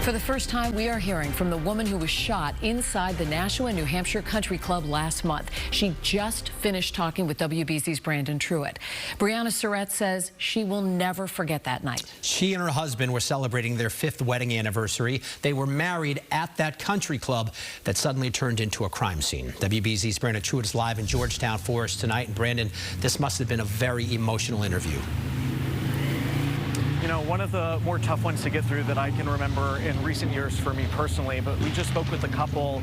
For the first time, we are hearing from the woman who was shot inside the Nashua, New Hampshire Country Club last month. She just finished talking with WBZ's Brandon Truitt. Brianna Surette says she will never forget that night. She and her husband were celebrating their 5th wedding anniversary. They were married at that country club that suddenly turned into a crime scene. WBZ's Brandon Truitt is live in Georgetown for us tonight. And Brandon, this must have been a very emotional interview. You know, one of the more tough ones to get through that I can remember in recent years for me personally, but we just spoke with the couple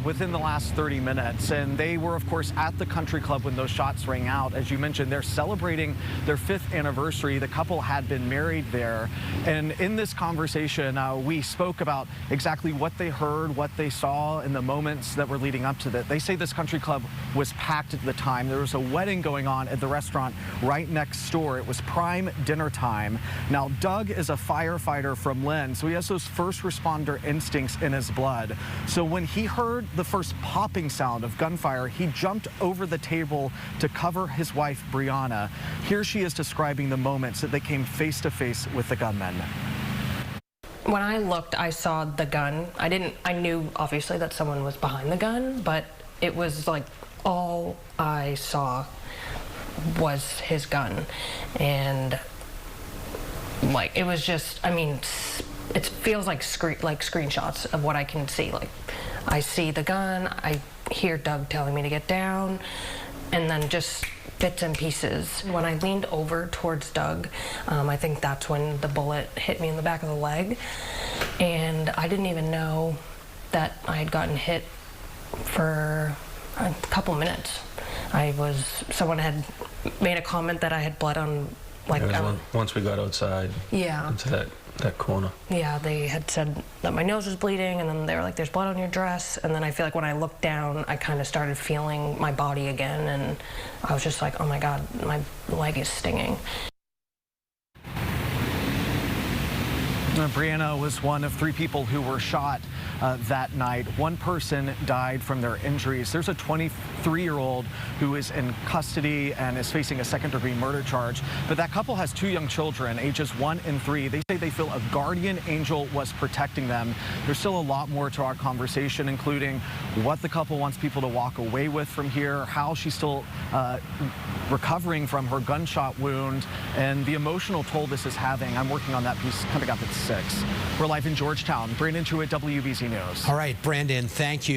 within the last 30 minutes, and they were, of course, at the country club when those shots rang out. As you mentioned, they're celebrating their 5th anniversary. The couple had been married there, and in this conversation, we spoke about exactly what they heard, what they saw in the moments that were leading up to that. They say this country club was packed at the time. There was a wedding going on at the restaurant right next door. It was prime dinner time. Now, Doug is a firefighter from Lynn, so he has those first responder instincts in his blood. So when he heard the first popping sound of gunfire, he jumped over the table to cover his wife, Brianna. Here she is describing the moments that they came face to face with the gunmen. When I looked, I saw the gun. I knew obviously that someone was behind the gun, but it was like all I saw was his gun. And like, it was just, I mean, it feels like screenshots of what I can see. Like, I see the gun, I hear Doug telling me to get down, and then just bits and pieces. When I leaned over towards Doug, I think that's when the bullet hit me in the back of the leg, and I didn't even know that I had gotten hit for a couple minutes. Someone had made a comment that I had blood on, like, once we got outside, yeah, into that corner. Yeah, they had said that my nose was bleeding, and then they were like, there's blood on your dress. And then I feel like when I looked down, I kind of started feeling my body again, and I was just like, oh my God, my leg is stinging. Brianna was one of 3 people who were shot that night. 1 person died from their injuries. There's a 23-year-old who is in custody and is facing a 2nd-degree murder charge. But that couple has 2 young children, ages 1 and 3. They say they feel a guardian angel was protecting them. There's still a lot more to our conversation, including what the couple wants people to walk away with from here, how she's still recovering from her gunshot wound, and the emotional toll this is having. I'm working on that piece coming up at 6. We're live in Georgetown. Brandon Truitt, WBZ News. All right, Brandon, thank you.